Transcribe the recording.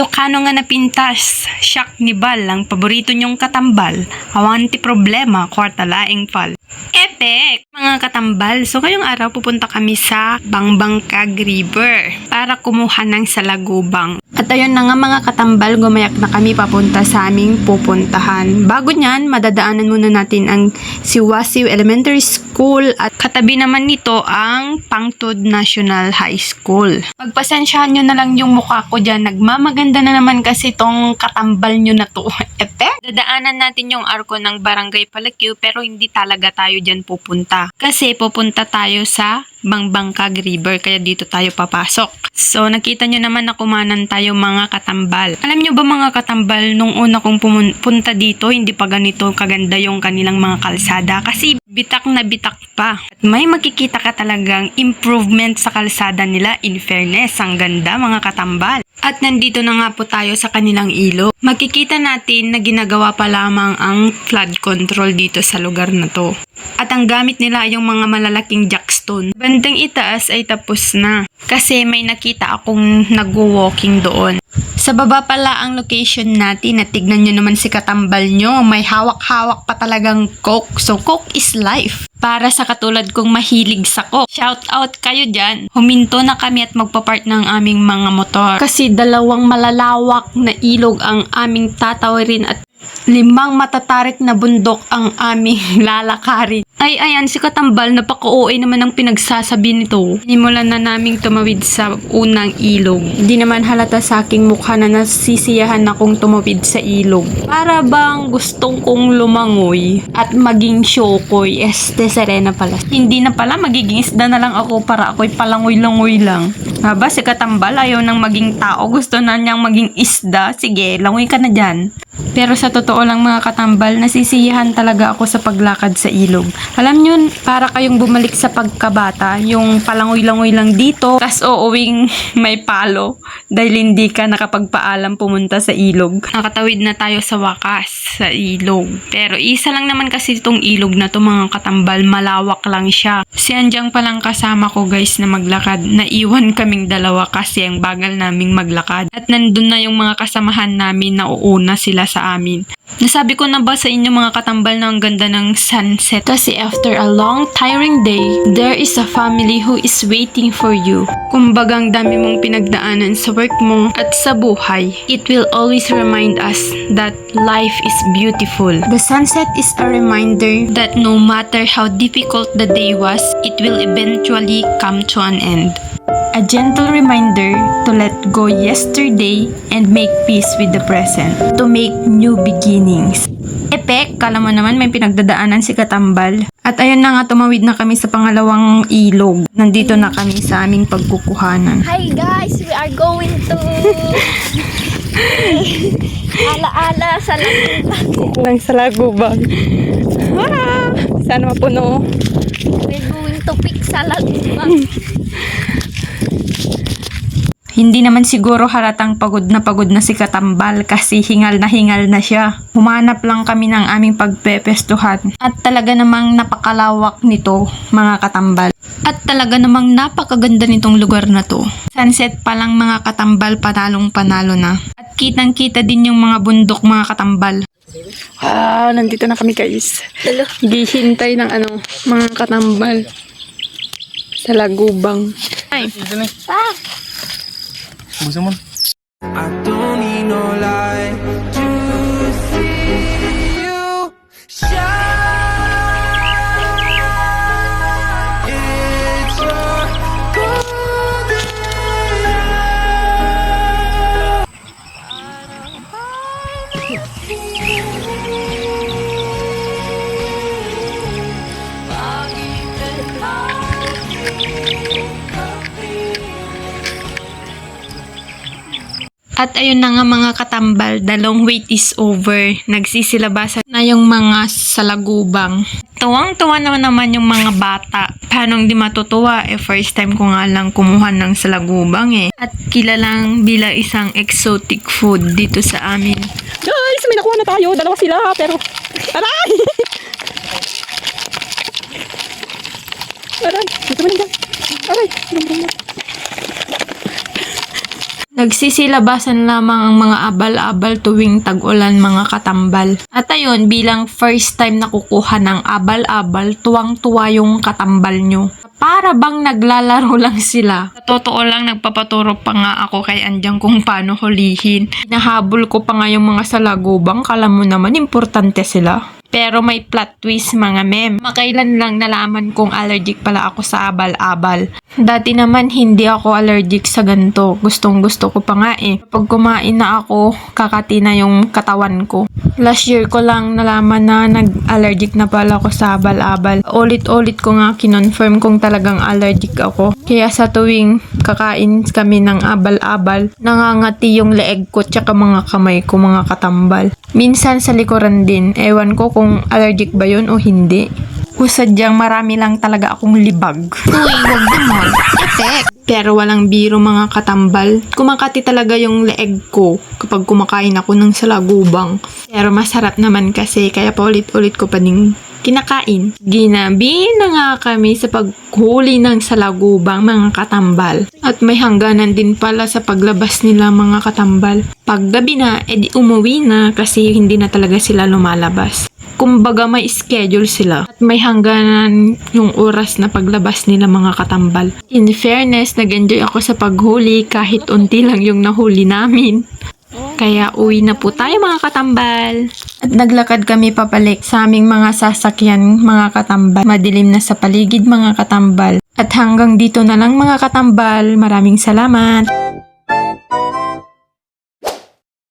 Ilocano nga napintas, siyak ni Bal, ang paborito niyong katambal, awanti problema, kwarta laing pal. Epic! Mga katambal, so ngayong araw pupunta kami sa Bangbangkag River para kumuha ng salagubang. At ayun na nga mga katambal, gumayak na kami papunta sa aming pupuntahan. Bago nyan, madadaanan muna natin ang Siwasiw Elementary School at katabi naman nito ang Pangtod National High School. Pagpasensyahan nyo na lang yung mukha ko dyan, nagmamaganda na naman kasi tong katambal nyo na to. Dadaanan natin yung arko ng Barangay Palakiw pero hindi talaga tayo dyan pupunta. Kasi pupunta tayo sa Bangbangkag River kaya dito tayo papasok. So nakita nyo naman na kumanan tayo mga katambal. Alam nyo ba mga katambal, nung una kong pumunta dito, hindi pa ganito kaganda yung kanilang mga kalsada kasi bitak na bitak pa. At may makikita ka talagang improvement sa kalsada nila. In fairness, ang ganda mga katambal. At nandito na nga po tayo sa kanilang ilog. Makikita natin na ginagawa pa lamang ang flood control dito sa lugar na to. At ang gamit nila ay yung mga malalaking jackstone. Bandang itaas ay tapos na. Kasi may nakita akong nagwo-walking doon. Sa baba pala ang location natin at tignan nyo naman si katambal nyo. May hawak-hawak pa talagang Coke. So Coke is life. Para sa katulad kong mahilig sa Coke. Shout out kayo dyan. Huminto na kami at magpapark ng aming mga motor. Kasi dalawang malalawak na ilog ang aming tatawirin at 5 matatarik na bundok ang aming lalakarin. Ay, ayan, si katambal, napaka-OA naman ang pinagsasabi nito. Nimulan na naming tumawid sa unang ilog. Hindi naman halata sa aking mukha na nasisiyahan akong tumawid sa ilog. Para bang gustong kong lumangoy at maging syokoy. Serena pala. Hindi na pala, magiging isda na lang ako para ako'y palangoy-langoy lang. Haba, si katambal, ayaw nang maging tao. Gusto na niyang maging isda. Sige, langoy ka na dyan. Pero sa totoo lang mga katambal, nasisiyahan talaga ako sa paglakad sa ilog. Alam nyo, para kayong bumalik sa pagkabata, yung palangoy-langoy lang dito, tas uuwing may palo dahil hindi ka nakapagpaalam pumunta sa ilog. Nakatawid na tayo sa wakas sa ilog. Pero isa lang naman kasi itong ilog na to mga katambal, malawak lang siya. Si Anjang palang kasama ko guys na maglakad, naiwan kaming dalawa kasi ang bagal naming maglakad. At nandun na yung mga kasamahan namin na uuna sila sa amin. Nasabi ko na ba sa inyo mga katambal na ang ganda ng sunset? Kasi after a long, tiring day, there is a family who is waiting for you. Kumbagang dami mong pinagdaanan sa work mo at sa buhay. It will always remind us that life is beautiful. The sunset is a reminder that no matter how difficult the day was, it will eventually come to an end. A gentle reminder to let go yesterday and make peace with the present. To make new beginnings. Epek, kala mo naman may pinagdadaanan si katambal. At ayun na nga, tumawid na kami sa pangalawang ilog. Nandito na kami sa aming pagkukuhanan. Hi guys, we are going to Ala-ala sa Lagubang. Lang sa Lagubang. Ah, sana mapuno. We're going to pick sa Lagubang. Hindi naman siguro halatang pagod na si katambal kasi hingal na siya. Humanap lang kami ng aming pagpepestuhan. At talaga namang napakalawak nito mga katambal. At talaga namang napakaganda nitong lugar na to. Sunset pa lang mga katambal, panalong-panalo na. At kitang-kita din yung mga bundok mga katambal. Nandito na kami guys. Gihintay ng mga katambal sa Lagubang. Ay. Gusto mo? I don't need no light to see you shine. It's your golden At ayun na nga mga katambal, the long wait is over. Nagsisilabasan na yung mga salagubang. Tuwang-tuwa naman yung mga bata. Paano hindi matutuwa? First time ko nga lang kumuha ng salagubang At kilalang bila isang exotic food dito sa amin. Guys, may nakuha na tayo. Dalawa sila, pero... Aray! Aray! Dito mo lang dyan. Aray! Nagsisilabasan lamang ang mga abal-abal tuwing tag-ulan mga katambal. At ayun, bilang first time nakukuha ng abal-abal, tuwang-tuwa yung katambal nyo. Para bang naglalaro lang sila. Sa totoo lang, nagpapaturo pa nga ako kay Andyang kung paano hulihin. Hinahabol ko pa nga yung mga salagubang, kala mo naman importante sila. Pero may plot twist mga mem. Makailan lang nalaman kong allergic pala ako sa abal-abal. Dati naman hindi ako allergic sa ganito. Gustong gusto ko pa nga eh. Kapag kumain na ako, kakati na yung katawan ko. Last year ko lang nalaman na nag-allergic na pala ako sa abal-abal. Ulit-ulit ko nga kinonfirm kung talagang allergic ako. Kaya sa tuwing kakain kami ng abal-abal, nangangati yung leeg ko tsaka mga kamay ko mga katambal. Minsan sa likuran din. Ewan ko kung allergic ba yun o hindi. O sadyang marami lang talaga akong libag. Uy, wag naman. Etek. Pero walang biro mga katambal. Kumakati talaga yung leeg ko kapag kumakain ako ng salagubang. Pero masarap naman kasi kaya paulit-ulit ko pa ding kinakain. Ginabi na nga kami sa paghuli ng salagubang mga katambal. At may hangganan din pala sa paglabas nila mga katambal. Pag gabi na, edi umuwi na kasi hindi na talaga sila lumalabas. Kumbaga may schedule sila at may hangganan yung oras na paglabas nila mga katambal. In fairness, nag-enjoy ako sa paghuli kahit unti lang yung nahuli namin. Kaya uwi na po tayo mga katambal. At naglakad kami papalik sa aming mga sasakyan mga katambal. Madilim na sa paligid mga katambal. At hanggang dito na lang mga katambal. Maraming salamat.